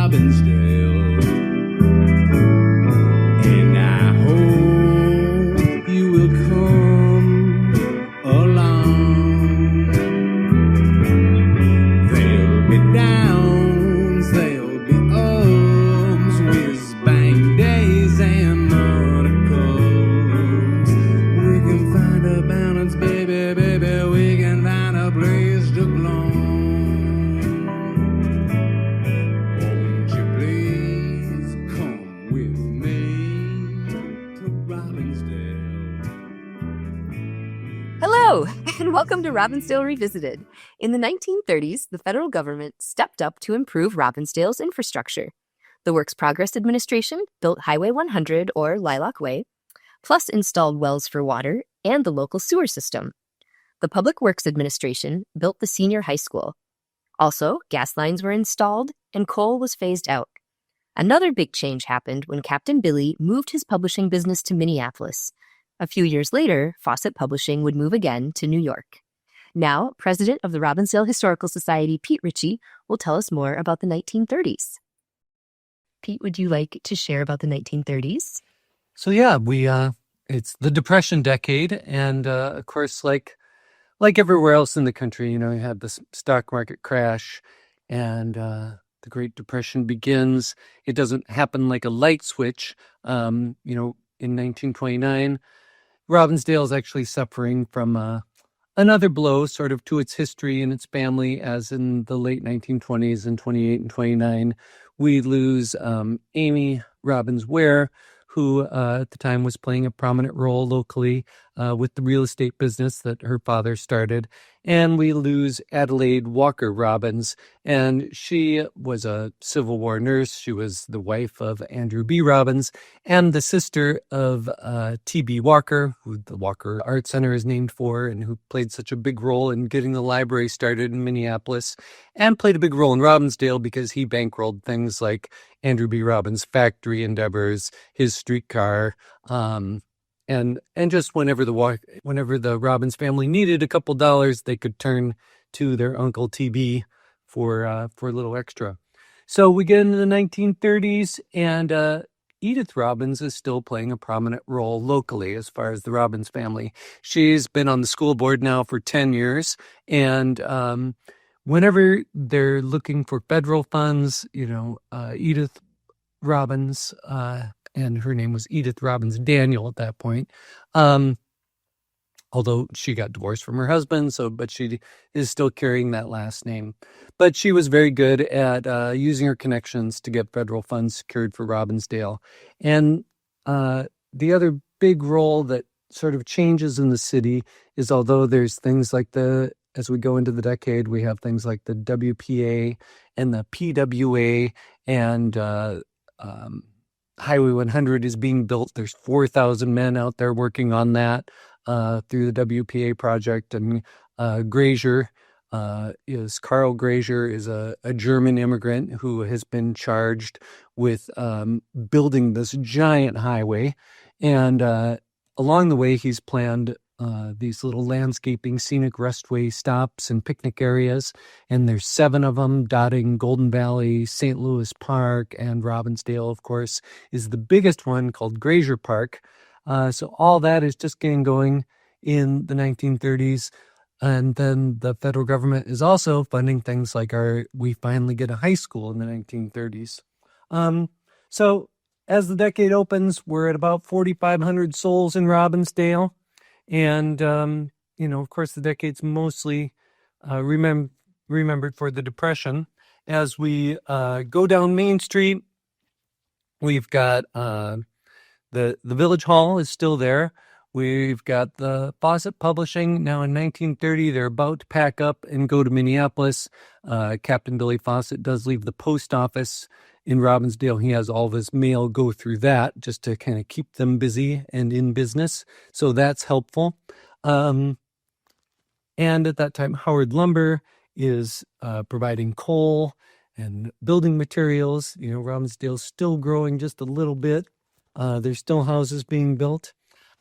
Robbinsdale, and I hope you will come along. There'll be downs, there'll be ups, whiz bang days and monicums. We can find a balance, baby, baby, we can find a place to belong. Won't you please come with me to Robbinsdale? Hello, and welcome to Robbinsdale Revisited. In the 1930s, the federal government stepped up to improve Robbinsdale's infrastructure. The Works Progress Administration built Highway 100, or Lilac Way, plus installed wells for water and the local sewer system. The Public Works Administration built the senior high school. Also, gas lines were installed and coal was phased out. Another big change happened when Captain Billy moved his publishing business to Minneapolis. A few years later, Fawcett Publishing would move again to New York. Now, President of the Robbinsdale Historical Society, Pete Ritchie, will tell us more about the 1930s. Pete, would you like to share about the 1930s? So yeah, it's the Depression decade, and of course, like everywhere else in the country, you had the stock market crash, and the Great Depression begins. It doesn't happen like a light switch. In 1929, Robbinsdale is actually suffering from another blow, sort of to its history and its family, as in the late 1920s and 28 and 29, we lose Amy Robbins Ware, who at the time was playing a prominent role locally with the real estate business that her father started. And we lose Adelaide Walker Robbins, and she was a Civil War nurse. She was the wife of Andrew B. Robbins and the sister of T.B. Walker, who the Walker Art Center is named for, and who played such a big role in getting the library started in Minneapolis, and played a big role in Robbinsdale because he bankrolled things like Andrew B. Robbins' factory endeavors, his streetcar, and just whenever the Robbins family needed a couple dollars, they could turn to their Uncle TB for a little extra. So we get into the 1930s, and Edith Robbins is still playing a prominent role locally as far as the Robbins family. She's been on the school board now for 10 years, and whenever they're looking for federal funds, Edith Robbins, and her name was Edith Robbins Daniel at that point, although she got divorced from her husband, but she is still carrying that last name. But she was very good at using her connections to get federal funds secured for Robbinsdale. And the other big role that sort of changes in the city is, although there's things like as we go into the decade, we have things like the WPA and the PWA, and Highway 100 is being built. There's 4,000 men out there working on that through the WPA project. And Carl Grazier is a German immigrant who has been charged with building this giant highway. And along the way, he's planned these little landscaping scenic restway stops and picnic areas, and there's 7 of them dotting Golden Valley, St. Louis Park, and Robbinsdale, of course, is the biggest one, called Grazier Park. So all that is just getting going in the 1930s, and then the federal government is also funding things like we finally get a high school in the 1930s. So as the decade opens, we're at about 4,500 souls in Robbinsdale. And, of course, the decade's mostly remembered for the Depression. As we go down Main Street, we've got the Village Hall is still there. We've got the Fawcett Publishing. Now in 1930, they're about to pack up and go to Minneapolis. Captain Billy Fawcett does leave the post office in Robbinsdale. He has all of his mail go through that just to kind of keep them busy and in business. So that's helpful. And at that time, Howard Lumber is providing coal and building materials. Robbinsdale's still growing just a little bit. There's still houses being built.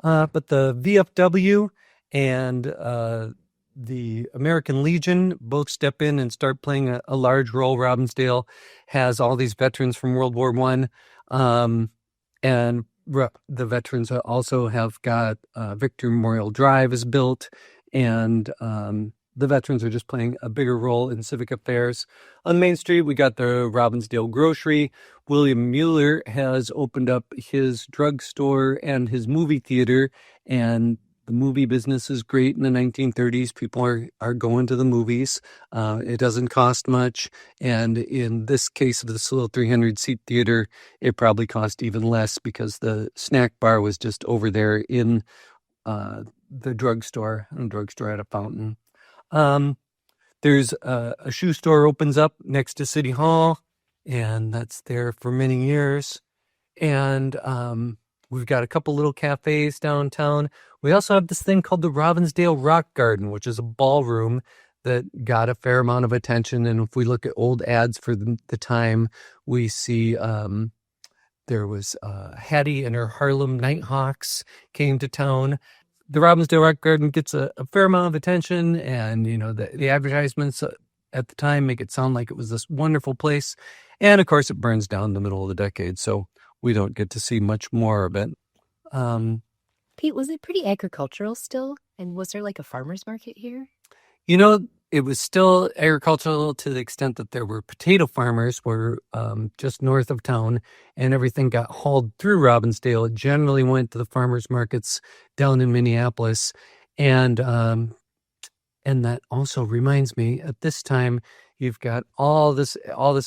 But the VFW and the American Legion both step in and start playing a large role. Robbinsdale has all these veterans from World War One, and the veterans also have got Victory Memorial Drive is built, and the veterans are just playing a bigger role in civic affairs. On Main Street, we got the Robbinsdale Grocery. William Mueller has opened up his drugstore and his movie theater, and the movie business is great in the 1930s. People are going to the movies. It doesn't cost much. And in this case of this little 300-seat theater, it probably cost even less because the snack bar was just over there in the drugstore. A drugstore at a fountain. There's a shoe store opens up next to City Hall, and that's there for many years. And we've got a couple little cafes downtown. We also have this thing called the Robbinsdale Rock Garden, which is a ballroom that got a fair amount of attention. And if we look at old ads for the time, we see there was Hattie and her Harlem Nighthawks came to town. The Robbinsdale Rock Garden gets a fair amount of attention, and the advertisements at the time make it sound like it was this wonderful place. And of course, it burns down in the middle of the decade, so we don't get to see much more of it. Pete, was it pretty agricultural still? And was there like a farmer's market here? It was still agricultural to the extent that there were potato farmers were just north of town, and everything got hauled through Robbinsdale. It generally went to the farmers markets down in Minneapolis. And that also reminds me, at this time, you've got all this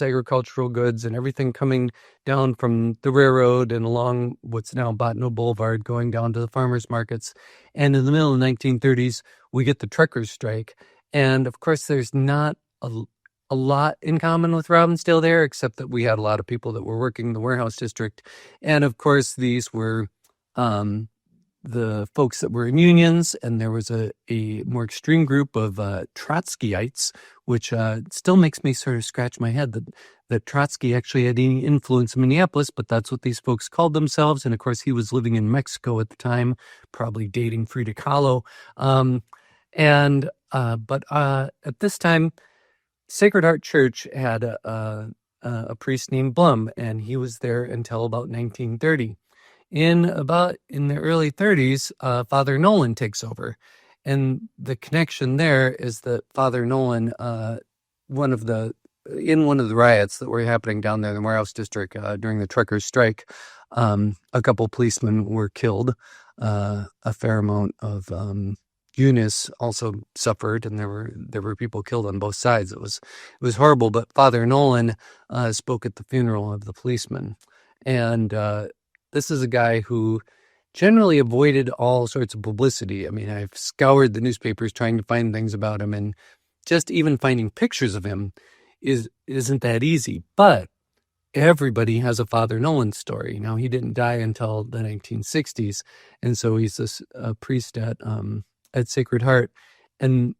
agricultural goods and everything coming down from the railroad and along what's now Bottineau Boulevard, going down to the farmers markets. And in the middle of the 1930s, we get the truckers' strike. And of course, there's not a lot in common with Robbinsdale there, except that we had a lot of people that were working in the warehouse district. And of course, these were the folks that were in unions, and there was a more extreme group of Trotskyites, which still makes me sort of scratch my head that Trotsky actually had any influence in Minneapolis, but that's what these folks called themselves. And of course, he was living in Mexico at the time, probably dating Frida Kahlo. But at this time, Sacred Heart Church had a priest named Blum, and he was there until about 1930. In the early 30s, Father Nolan takes over, and the connection there is that Father Nolan, one of the riots that were happening down there in the warehouse district during the truckers' strike, a couple policemen were killed. A fair amount of Eunice also suffered, and there were people killed on both sides. It was horrible. But Father Nolan spoke at the funeral of the policeman, and this is a guy who generally avoided all sorts of publicity. I mean, I've scoured the newspapers trying to find things about him, and just even finding pictures of him isn't that easy. But everybody has a Father Nolan story. Now, he didn't die until the 1960s, and so he's this priest at Sacred Heart. And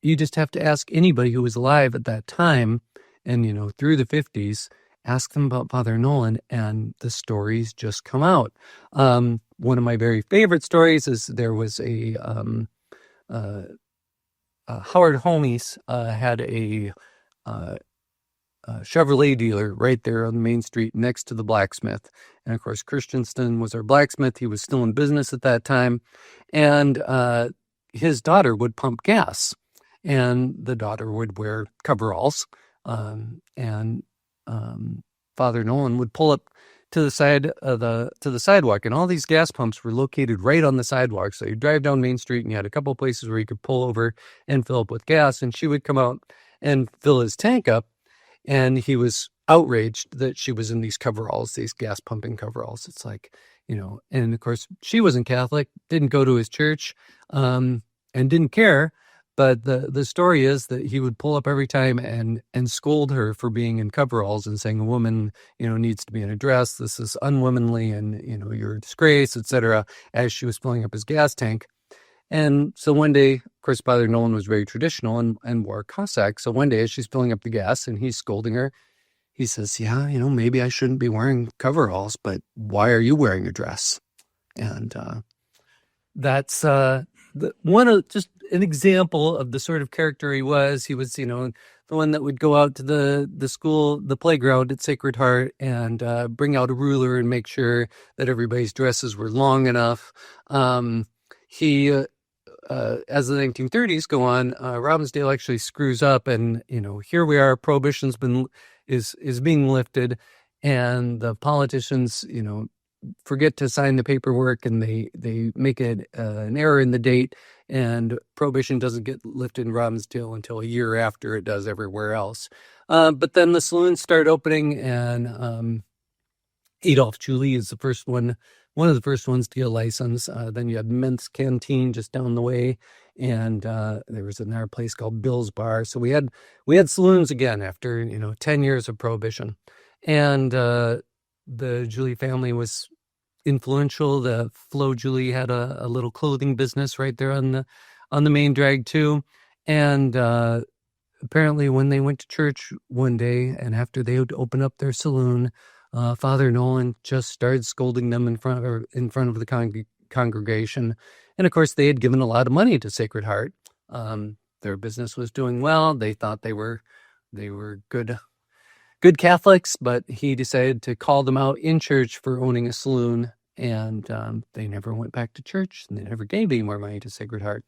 you just have to ask anybody who was alive at that time, and through the 50s, ask them about Father Nolan, and the stories just come out. One of my very favorite stories is there was a Howard Homies had a Chevrolet dealer right there on Main Street next to the blacksmith. And of course, Christensen was our blacksmith. He was still in business at that time. And his daughter would pump gas, and the daughter would wear coveralls. Father Nolan would pull up to the sidewalk, and all these gas pumps were located right on the sidewalk. So you drive down Main Street, and you had a couple of places where you could pull over and fill up with gas. And she would come out and fill his tank up, and he was outraged that she was in these coveralls, these gas pumping coveralls. It's like, and of course she wasn't Catholic, didn't go to his church, and didn't care. But the story is that he would pull up every time and scold her for being in coveralls and saying a woman, needs to be in a dress. This is unwomanly, and, you're a disgrace, etc., as she was filling up his gas tank. And so one day, of course, Father Nolan was very traditional and wore a Cossack. So one day, as she's filling up the gas and he's scolding her, he says, yeah, maybe I shouldn't be wearing coveralls, but why are you wearing a dress? And that's an example of the sort of character he was. He was, the one that would go out to the playground at Sacred Heart and bring out a ruler and make sure that everybody's dresses were long enough. He as the 1930s go on, Robbinsdale actually screws up, and here we are, prohibition's is being lifted, and the politicians forget to sign the paperwork, and they make it an error in the date, and prohibition doesn't get lifted in Robbinsdale until a year after it does everywhere else. But then the saloons start opening, and Adolph Julie is one of the first ones to get a license. Then you had Ment's Canteen just down the way, and there was another place called Bill's Bar. So we had saloons again after 10 years of prohibition, and the Julie family was influential. The Flo Julie had a little clothing business right there on the main drag too, and apparently when they went to church one day and after they would open up their saloon, Father Nolan just started scolding them in front of the congregation. And of course, they had given a lot of money to Sacred Heart. Their business was doing well. They thought they were good Catholics, but he decided to call them out in church for owning a saloon, and they never went back to church, and they never gave any more money to Sacred Heart.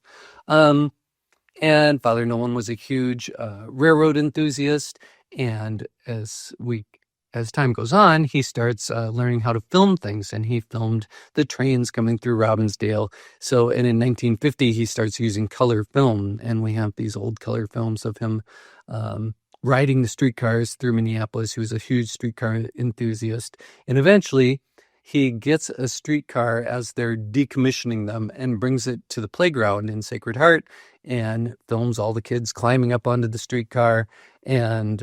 And Father Nolan was a huge railroad enthusiast, and as time goes on, he starts learning how to film things, and he filmed the trains coming through Robbinsdale. So, and in 1950, he starts using color film, and we have these old color films of him riding the streetcars through Minneapolis. He was a huge streetcar enthusiast, and eventually he gets a streetcar as they're decommissioning them and brings it to the playground in Sacred Heart and films all the kids climbing up onto the streetcar and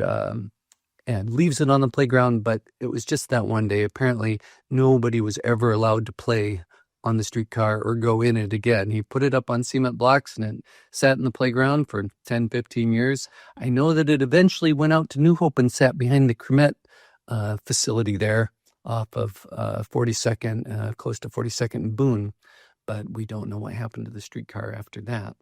leaves it on the playground. But it was just that one day. Apparently nobody was ever allowed to play on the streetcar or go in it again. He put it up on cement blocks and it sat in the playground for 10, 15 years. I know that it eventually went out to New Hope and sat behind the Cremette facility there off of 42nd, close to 42nd and Boone, but we don't know what happened to the streetcar after that.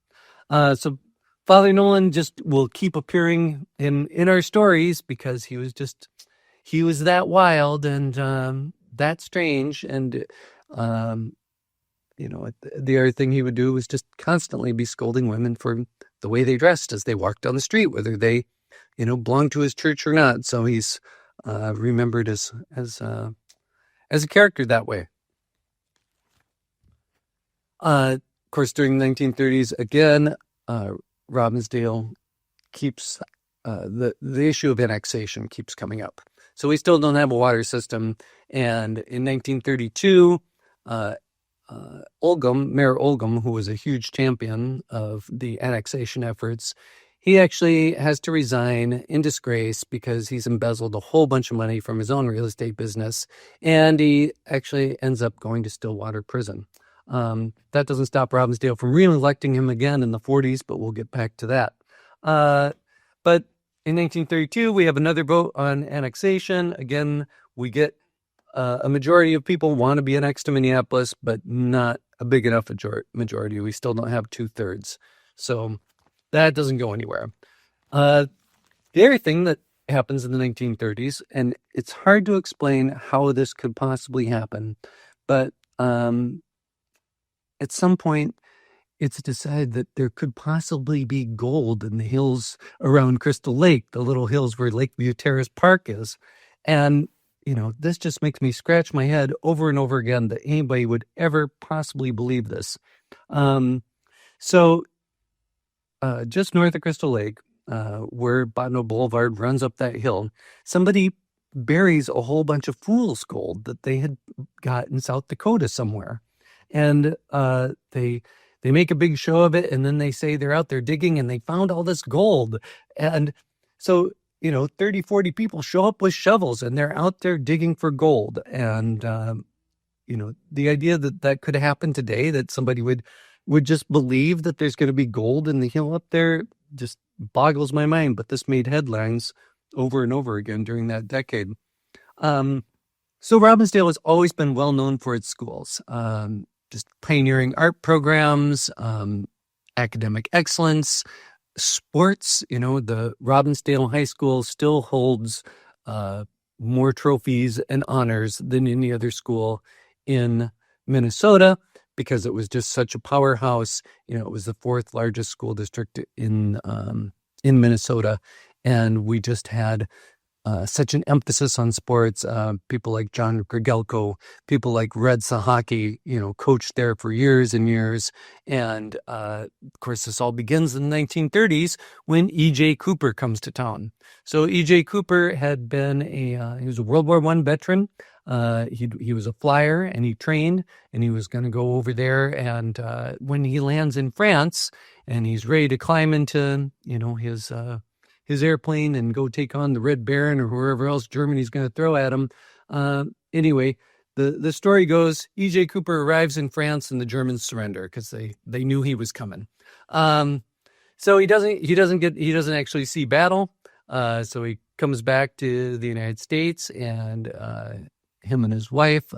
So Father Nolan just will keep appearing in our stories because he was that wild and that strange. And the other thing he would do was just constantly be scolding women for the way they dressed as they walked down the street, whether they belonged to his church or not. So he's remembered as a character that way. Of course, during the 1930s, again, Robbinsdale keeps the issue of annexation keeps coming up. So we still don't have a water system. And in 1932, Mayor Olgum, who was a huge champion of the annexation efforts, he actually has to resign in disgrace because he's embezzled a whole bunch of money from his own real estate business, and he actually ends up going to Stillwater Prison. That doesn't stop Robbinsdale from re-electing him again in the 40s, but we'll get back to that. But in 1932, we have another vote on annexation. Again, we get a majority of people want to be annexed to Minneapolis, but not a big enough majority. We still don't have 2/3. So that doesn't go anywhere. The other thing that happens in the 1930s, and it's hard to explain how this could possibly happen, but at some point, it's decided that there could possibly be gold in the hills around Crystal Lake, the little hills where Lakeview Terrace Park is. And, this just makes me scratch my head over and over again that anybody would ever possibly believe this. So just north of Crystal Lake, where Botno Boulevard runs up that hill, somebody buries a whole bunch of fool's gold that they had got in South Dakota somewhere. And they make a big show of it, and then they say they're out there digging and they found all this gold. And so, 30, 40 people show up with shovels and they're out there digging for gold. And, the idea that could happen today, that somebody would just believe that there's going to be gold in the hill up there, just boggles my mind. But this made headlines over and over again during that decade. So Robbinsdale has always been well known for its schools, just pioneering art programs, academic excellence, sports. The Robbinsdale High School still holds more trophies and honors than any other school in Minnesota because it was just such a powerhouse. It was the fourth largest school district in Minnesota, and we just had such an emphasis on sports. People like John Gregelko, people like Red Sahaki, coached there for years and years. And of course, this all begins in the 1930s when E.J. Cooper comes to town. So E.J. Cooper had been he was a World War I veteran. He was a flyer, and he trained, and he was going to go over there. And when he lands in France and he's ready to climb into, his airplane and go take on the Red Baron or whoever else Germany's going to throw at him. Anyway, the story goes, E.J. Cooper arrives in France and the Germans surrender because they knew he was coming. So he doesn't actually see battle. So he comes back to the United States, and him and his wife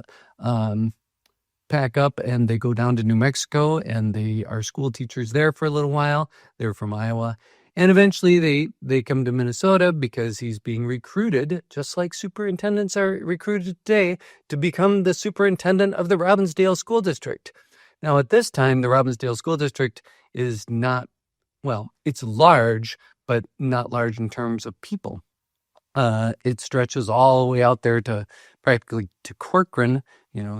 pack up and they go down to New Mexico, and they are school teachers there for a little while. They're from Iowa. And eventually they come to Minnesota because he's being recruited, just like superintendents are recruited today, to become the superintendent of the Robbinsdale School District. Now, at this time, the Robbinsdale School District is not, it's large, but not large in terms of people. It stretches all the way out there to practically to Corcoran,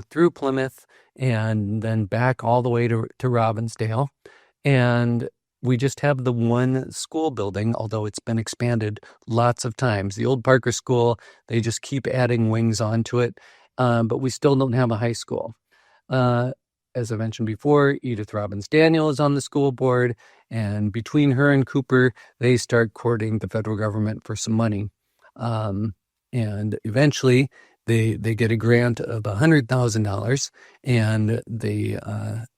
through Plymouth, and then back all the way to Robbinsdale. And we just have the one school building, although it's been expanded lots of times. The old Parker School, they just keep adding wings onto it, but we still don't have a high school. As I mentioned before, Edith Robbins Daniel is on the school board, and between her and Cooper, they start courting the federal government for some money. And eventually, they get a grant of $100,000, and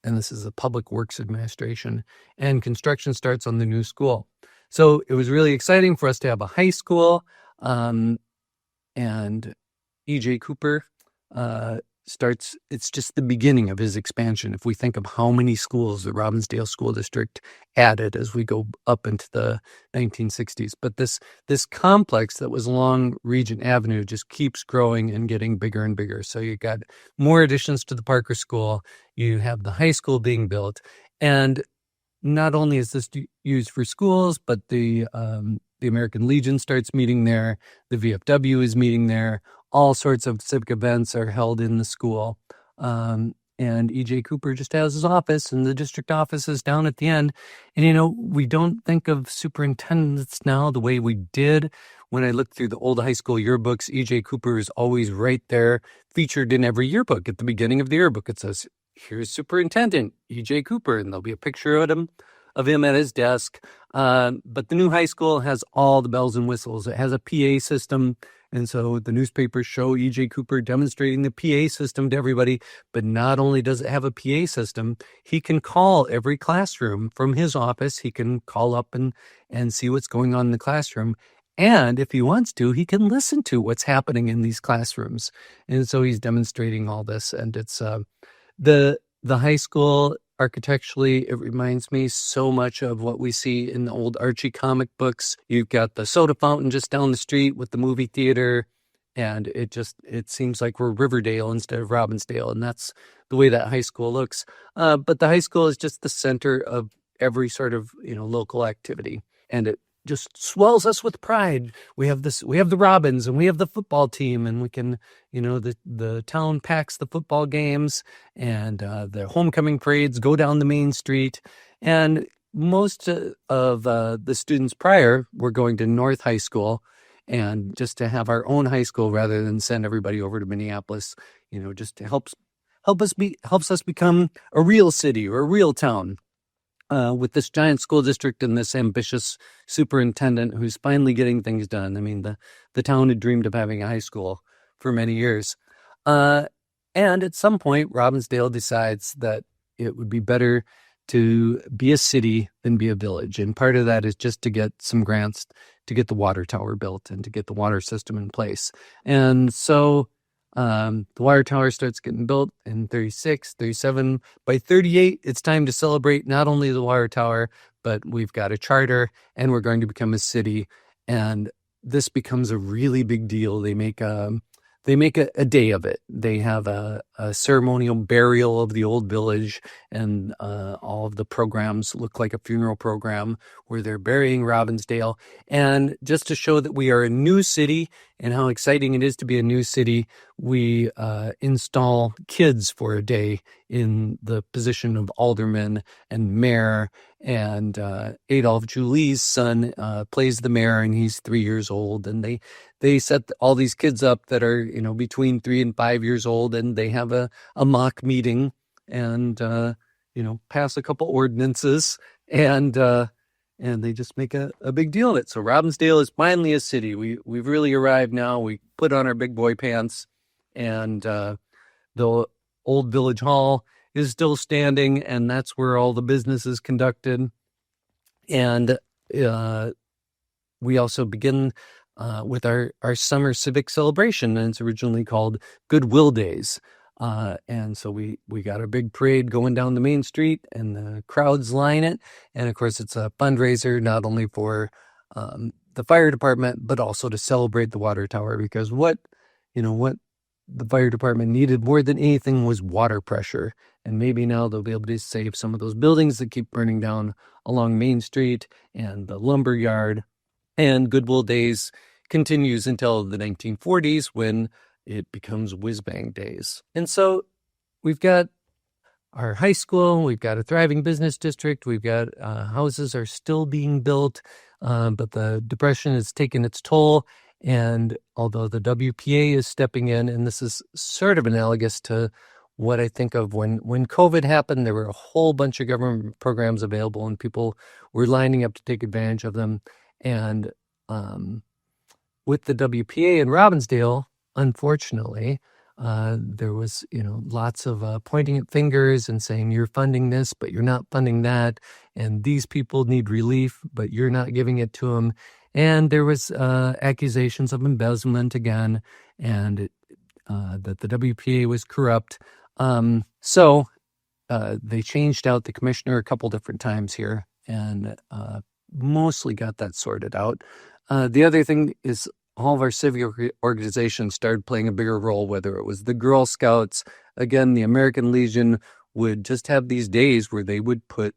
and this is the Public Works Administration, and construction starts on the new school. So it was really exciting for us to have a high school, and E.J. Cooper it's just the beginning of his expansion. If we think of how many schools the Robbinsdale School District added as we go up into the 1960s. But this complex that was along Regent Avenue just keeps growing and getting bigger and bigger. So you got more additions to the Parker School. You have the high school being built. And not only is this used for schools, but the American Legion starts meeting there. The VFW is meeting there. All sorts of civic events are held in the school. And E.J. Cooper just has his office, and the district office is down at the end. And, we don't think of superintendents now the way we did. When I look through the old high school yearbooks, E.J. Cooper is always right there, featured in every yearbook. At the beginning of the yearbook, it says, "Here's Superintendent E.J. Cooper," and there'll be a picture of him at his desk. But the new high school has all the bells and whistles. It has a PA system. And so the newspapers show E.J. Cooper demonstrating the PA system to everybody. But not only does it have a PA system, he can call every classroom from his office. He can call up and see what's going on in the classroom. And if he wants to, he can listen to what's happening in these classrooms. And so he's demonstrating all this. And it's the high school, architecturally, it reminds me so much of what we see in the old Archie comic books. You've got the soda fountain just down the street with the movie theater, and it seems like we're Riverdale instead of Robbinsdale, and that's the way that high school looks. But the high school is just the center of every sort of local activity, and it just swells us with pride. We have the Robins, and we have the football team, and we can, the town packs the football games, and the homecoming parades go down the main street. And most of the students prior were going to North High School, and just to have our own high school rather than send everybody over to Minneapolis, just helps us become a real city or a real town. With this giant school district and this ambitious superintendent who's finally getting things done. I mean, the town had dreamed of having a high school for many years. And at some point, Robbinsdale decides that it would be better to be a city than be a village. And part of that is just to get some grants to get the water tower built and to get the water system in place. And so The water tower starts getting built in 36, 37. By 38, it's time to celebrate not only the water tower, but we've got a charter and we're going to become a city. And this becomes a really big deal. They make a day of it. They have a ceremonial burial of the old village, and all of the programs look like a funeral program where they're burying Robbinsdale. And just to show that we are a new city and how exciting it is to be a new city, we install kids for a day in the position of alderman and mayor. And Adolf Julie's son plays the mayor, and he's 3 years old. And they set all these kids up that are, between 3 and 5 years old, and they have a mock meeting and, pass a couple ordinances, and they just make a big deal of it. So Robbinsdale is finally a city. We've really arrived now. We put on our big boy pants, and the old village hall is still standing, and that's where all the business is conducted. And we also begin with our summer civic celebration, and it's originally called Goodwill Days. And so we got a big parade going down the main street, and the crowds line it. And of course, it's a fundraiser not only for the fire department, but also to celebrate the water tower, because what the fire department needed more than anything was water pressure. And maybe now they'll be able to save some of those buildings that keep burning down along Main Street and the lumber yard. And Goodwill Days continues until the 1940s, when it becomes Whiz Bang Days. And so we've got our high school, we've got a thriving business district, we've got houses are still being built, but the Depression has taken its toll. And although the WPA is stepping in, and this is sort of analogous to what I think of when COVID happened, there were a whole bunch of government programs available and people were lining up to take advantage of them. And with the WPA in Robbinsdale, unfortunately, there was, lots of pointing at fingers and saying, you're funding this, but you're not funding that. And these people need relief, but you're not giving it to them. And there was accusations of embezzlement again, and that the WPA was corrupt. So they changed out the commissioner a couple different times here, and mostly got that sorted out. The other thing is all of our civic organizations started playing a bigger role, whether it was the Girl Scouts. Again, the American Legion would just have these days where they would put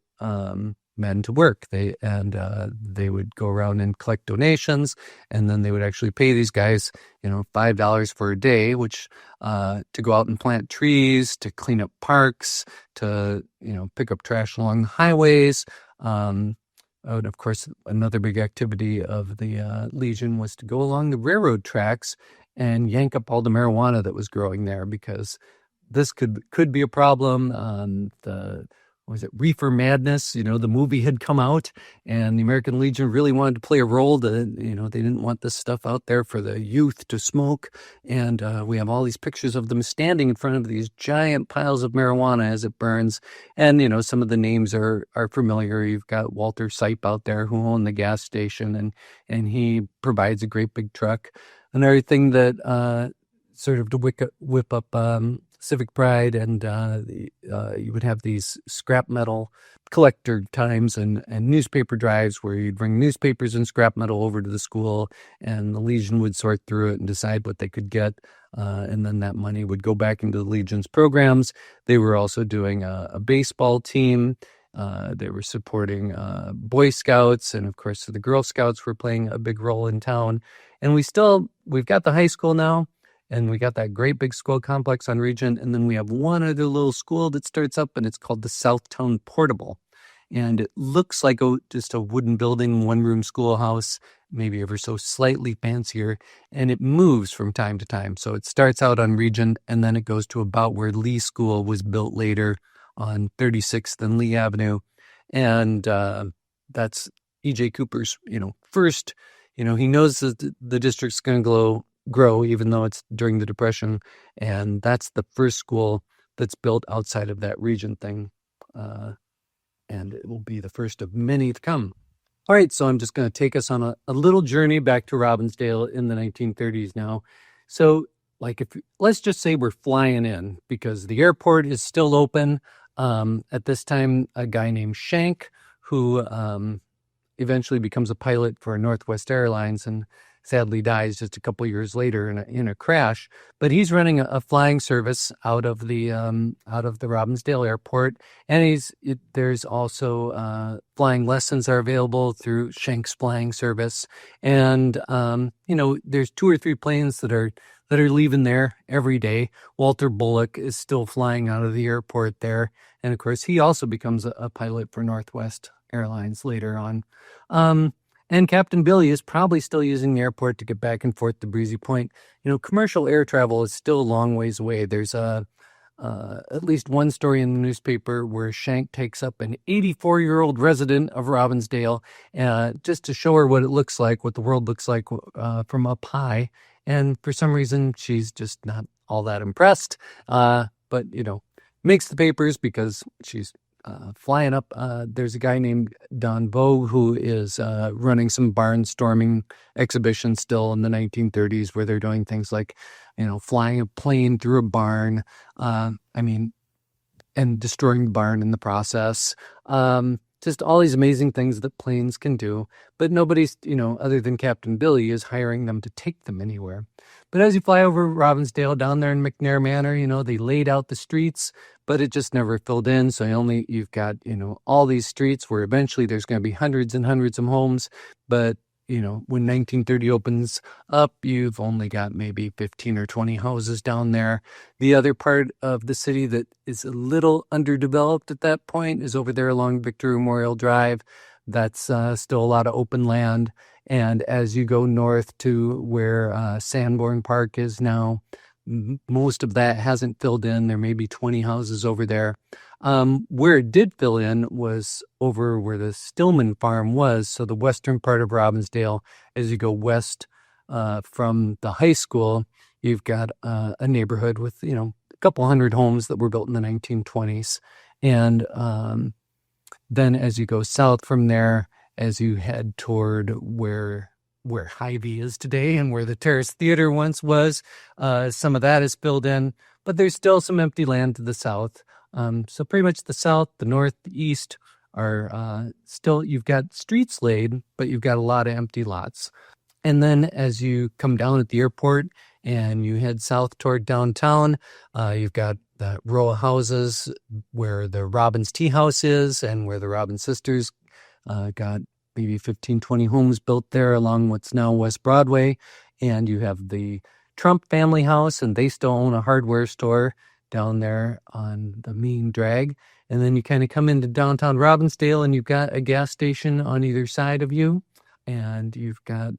men to work. They would go around and collect donations, and then they would actually pay these guys, $5 for a day, which to go out and plant trees, to clean up parks, to pick up trash along the highways. And of course, another big activity of the Legion was to go along the railroad tracks and yank up all the marijuana that was growing there, because this could be a problem. Reefer Madness, the movie had come out, and the American Legion really wanted to play a role to, they didn't want this stuff out there for the youth to smoke. And we have all these pictures of them standing in front of these giant piles of marijuana as it burns. And, some of the names are familiar. You've got Walter Sipe out there, who owned the gas station, and he provides a great big truck. Another thing that sort of to whip up civic pride, and you would have these scrap metal collector times and newspaper drives where you'd bring newspapers and scrap metal over to the school, and the Legion would sort through it and decide what they could get, and then that money would go back into the Legion's programs. They were also doing a baseball team. They were supporting Boy Scouts, and of course the Girl Scouts were playing a big role in town. And we've got the high school now, and we got that great big school complex on Regent. And then we have one other little school that starts up, and it's called the Southtown Portable. And it looks like just a wooden building, one-room schoolhouse, maybe ever so slightly fancier. And it moves from time to time. So it starts out on Regent, and then it goes to about where Lee School was built later on 36th and Lee Avenue. And that's E.J. Cooper's, first, he knows that the district's going to grow, even though it's during the Depression, and that's the first school that's built outside of that Regent thing, and it will be the first of many to come. All right, so I'm just going to take us on a little journey back to Robbinsdale in the 1930s now. So like if let's just say we're flying in because the airport is still open. At this time, a guy named Shank, who eventually becomes a pilot for Northwest Airlines and sadly dies just a couple years later in a crash. But he's running a flying service out of the Robbinsdale Airport, and there's also flying lessons are available through Shank's flying service, and there's 2 or 3 planes that are leaving there every day. Walter Bullock is still flying out of the airport there, and of course he also becomes a pilot for Northwest Airlines later on. And Captain Billy is probably still using the airport to get back and forth to Breezy Point. Commercial air travel is still a long ways away. There's at least one story in the newspaper where Shank takes up an 84-year-old resident of Robbinsdale just to show her what it looks like, what the world looks like from up high. And for some reason, she's just not all that impressed. But, makes the papers because she's flying up. There's a guy named Don Vogue who is running some barnstorming exhibitions still in the 1930s where they're doing things like, flying a plane through a barn, and destroying the barn in the process. Just all these amazing things that planes can do, but nobody's, other than Captain Billy, is hiring them to take them anywhere. But as you fly over Robbinsdale down there in McNair Manor, they laid out the streets, but it just never filled in. So you've got, all these streets where eventually there's going to be hundreds and hundreds of homes. But, when 1930 opens up, you've only got maybe 15 or 20 houses down there. The other part of the city that is a little underdeveloped at that point is over there along Victory Memorial Drive. That's still a lot of open land. And as you go north to where Sanborn Park is now, most of that hasn't filled in. There may be 20 houses over there. Where it did fill in was over where the Stillman farm was. So the western part of Robbinsdale, as you go west from the high school, you've got a neighborhood with, a couple hundred homes that were built in the 1920s. And then as you go south from there, as you head toward where Hy-Vee is today and where the Terrace Theater once was, some of that is filled in, but there's still some empty land to the south. So pretty much the south, the north, the east are still, you've got streets laid, but you've got a lot of empty lots. And then as you come down at the airport and you head south toward downtown, you've got that row of houses where the Robbins Tea House is and where the Robbins sisters got maybe 15, 20 homes built there along what's now West Broadway. And you have the Trump family house, and they still own a hardware store down there on the main drag. And then you kind of come into downtown Robbinsdale, and you've got a gas station on either side of you. And you've got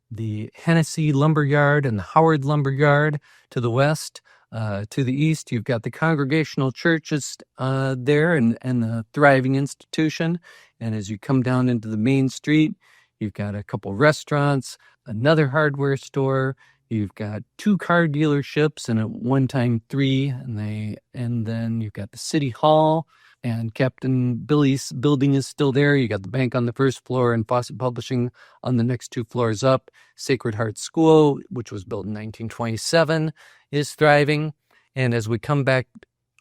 the Hennessy Lumberyard and the Howard Lumberyard to the west. To the east, you've got the Congregational Churches there and the Thriving Institution. And as you come down into the main street, you've got a couple restaurants, another hardware store. You've got 2 car dealerships, and at one time 3. And then you've got the City Hall, and Captain Billy's building is still there. You got the bank on the first floor and Fawcett Publishing on the next 2 floors up. Sacred Heart School, which was built in 1927, is thriving. And as we come back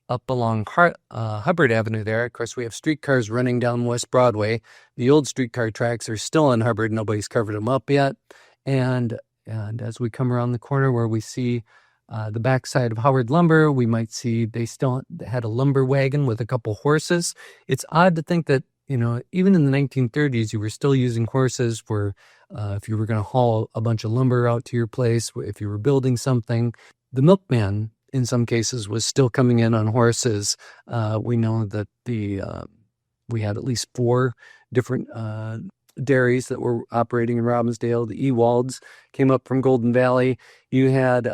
up along Hubbard Avenue there, of course, we have streetcars running down West Broadway. The old streetcar tracks are still on Hubbard. Nobody's covered them up yet. And as we come around the corner where we see the backside of Howard Lumber, we might see they still had a lumber wagon with a couple horses. It's odd to think that, even in the 1930s, you were still using horses for if you were going to haul a bunch of lumber out to your place, if you were building something. The milkman, in some cases, was still coming in on horses. We know that we had at least 4 different dairies that were operating in Robbinsdale. The Ewalds came up from Golden Valley. You had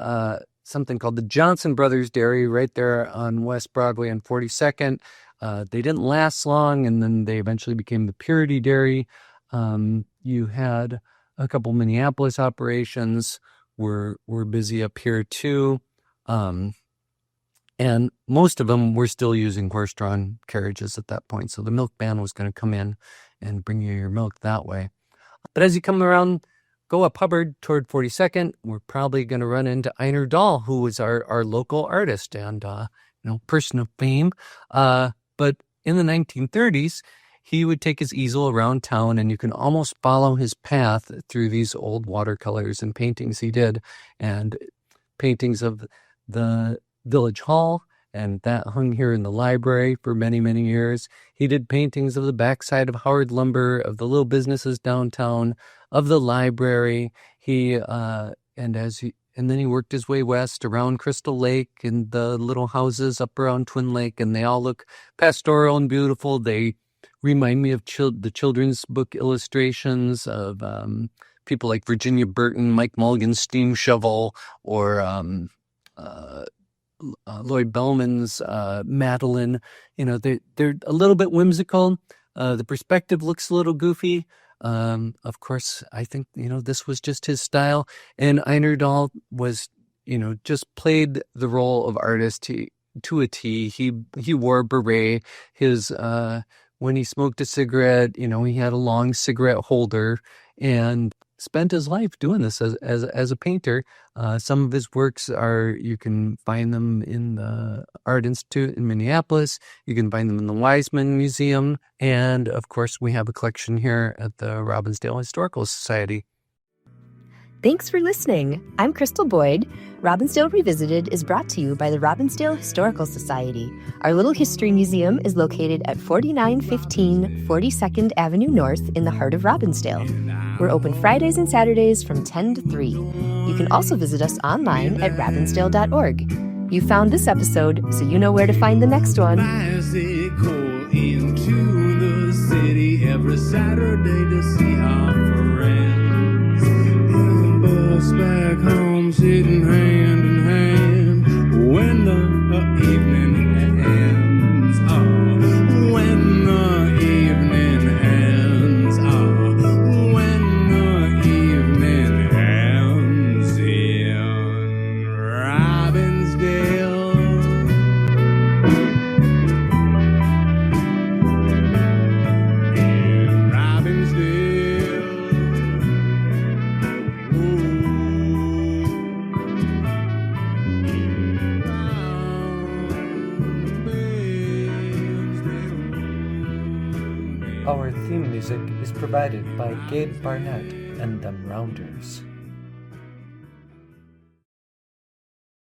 something called the Johnson Brothers Dairy right there on West Broadway and 42nd. They didn't last long, and then they eventually became the Purity Dairy. You had a couple Minneapolis operations were busy up here too. And most of them were still using horse-drawn carriages at that point. So the milkman was going to come in and bring you your milk that way. But as you come around, go up Hubbard toward 42nd, we're probably going to run into Einar Dahl, who was our local artist and person of fame. But in the 1930s, he would take his easel around town, and you can almost follow his path through these old watercolors and paintings he did, and paintings of the village hall, and that hung here in the library for many, many years. He did paintings of the backside of Howard Lumber, of the little businesses downtown, of the library. And then he worked his way west around Crystal Lake and the little houses up around Twin Lake, and they all look pastoral and beautiful. They remind me of the children's book illustrations of people like Virginia Burton, Mike Mulligan's Steam Shovel, or Lloyd Bellman's Madeline. They're a little bit whimsical. The perspective looks a little goofy. Of course, I think, this was just his style. And Einar Dahl was, just played the role of artist to a T. He wore a beret. When he smoked a cigarette, he had a long cigarette holder, and spent his life doing this as a painter. Some of his works you can find them in the Art Institute in Minneapolis. You can find them in the Weizmann Museum. And of course, we have a collection here at the Robbinsdale Historical Society. Thanks for listening. I'm Crystal Boyd. Robbinsdale Revisited is brought to you by the Robbinsdale Historical Society. Our little history museum is located at 4915 42nd Avenue North in the heart of Robbinsdale. We're open Fridays and Saturdays from 10 to 3. You can also visit us online at robbinsdale.org. You found this episode, so you know where to find the next one. Bicycle into the city every Saturday to see our friends. In the bus back home, sitting hand in hand when the evening ends. Oh, when the evening ends. Oh, when the evening ends in Robbinsdale. In Robbinsdale. Our theme music is provided by Gabe Barnett and Them Rounders.